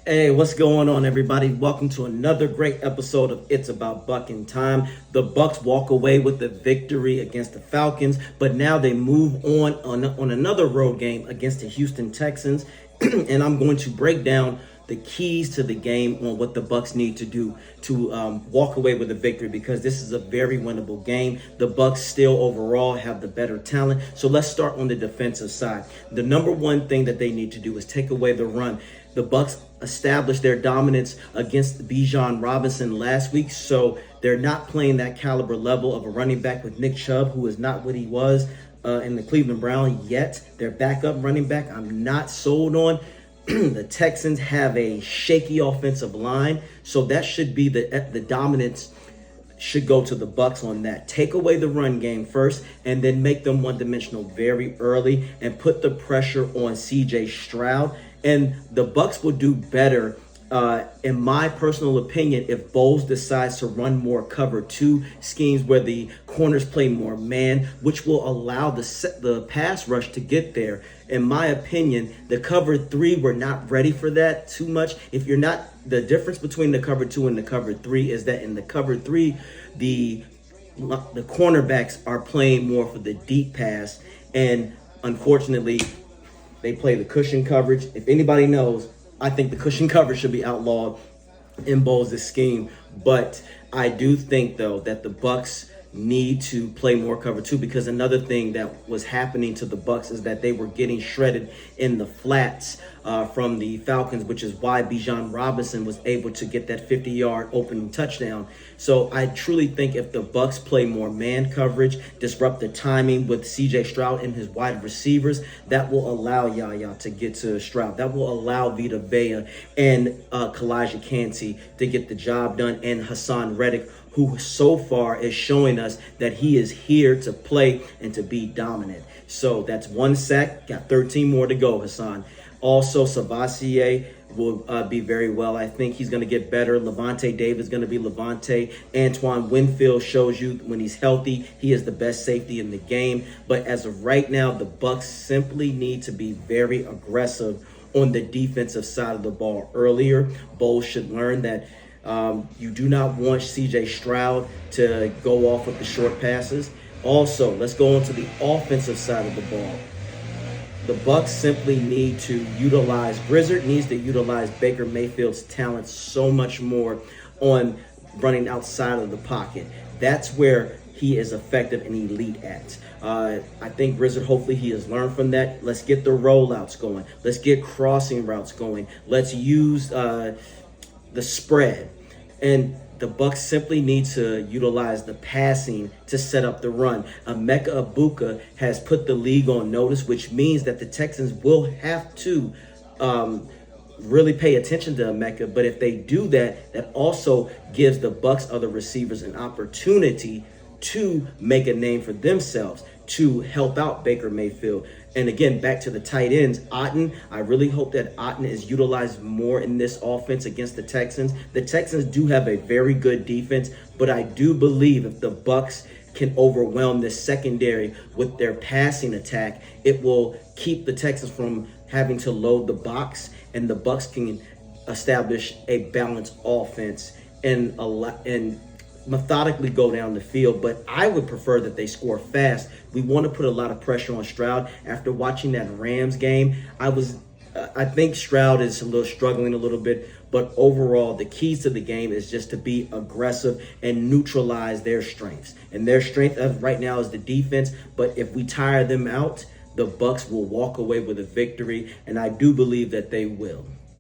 Hey, what's going on, everybody? Welcome to another great episode of It's About Bucking Time. The Bucs walk away with the victory against the Falcons, but now they move on another road game against the Houston Texans, and I'm going to break down the keys to the game on what the Bucs need to do to walk away with a victory, because this is a very winnable game. The Bucs still overall have the better talent. So let's start on the defensive side. The number one thing that they need to do is take away the run. The Bucs established their dominance against Bijan Robinson last week, so they're not playing that caliber level of a running back with Nick Chubb, who is not what he was in the Cleveland Browns yet. Their backup running back, I'm not sold on. The Texans have a shaky offensive line, so that should be the dominance should go to the Bucs on that. Take away the run game first and then make them one-dimensional very early and put the pressure on CJ Stroud. And the Bucs will do better, in my personal opinion, if Bowles decides to run more cover two schemes where the corners play more man, which will allow the pass rush to get there. In my opinion, the cover three, we're not ready for that too much. If you're not, the difference between the cover two and the cover three is that in the cover three, the cornerbacks are playing more for the deep pass, and unfortunately, they play the cushion coverage. If anybody knows, I think the cushion coverage should be outlawed in Bowles' scheme. But I do think, though, that the Bucs need to play more cover two, because another thing that was happening to the Bucs is that they were getting shredded in the flats from the Falcons, which is why Bijan Robinson was able to get that 50-yard opening touchdown. So I truly think if the Bucs play more man coverage, disrupt the timing with CJ Stroud and his wide receivers, that will allow Yaya to get to Stroud. That will allow Vita Vea and Kalijah Kancey to get the job done, and Hassan Reddick, who so far is showing us that he is here to play and to be dominant. So that's one sack, got 13 more to go, Hassan. Also, Savasier will be very well. I think he's going to get better. Levante David is going to be Levante. Antoine Winfield shows you when he's healthy, he is the best safety in the game. But as of right now, the Bucs simply need to be very aggressive on the defensive side of the ball earlier. Bowles should learn that you do not want CJ Stroud to go off with the short passes. Also, let's go on to the offensive side of the ball. The Bucs simply need to utilize, Grizzard needs to utilize Baker Mayfield's talent so much more on running outside of the pocket. That's where he is effective and elite at. I think Grizzard, hopefully he has learned from that. Let's get the rollouts going. Let's get crossing routes going. Let's use the spread. And the Bucs simply need to utilize the passing to set up the run. Emeka Egbuka has put the league on notice, which means that the Texans will have to really pay attention to Emeka. But if they do that, that also gives the Bucs other receivers an opportunity to make a name for themselves, to help out Baker Mayfield. And again, back to the tight ends, Otten. I really hope that Otten is utilized more in this offense against the Texans. The Texans do have a very good defense, but I do believe if the Bucs can overwhelm this secondary with their passing attack, it will keep the Texans from having to load the box, and the Bucs can establish a balanced offense and methodically go down the field. But I would prefer that they score fast. We want to put a lot of pressure on Stroud. After watching that Rams game, I think Stroud is struggling a little bit, but overall the keys to the game is just to be aggressive and neutralize their strengths. And their strength right now is the defense, but if we tire them out, the Bucs will walk away with a victory, and I do believe that they will.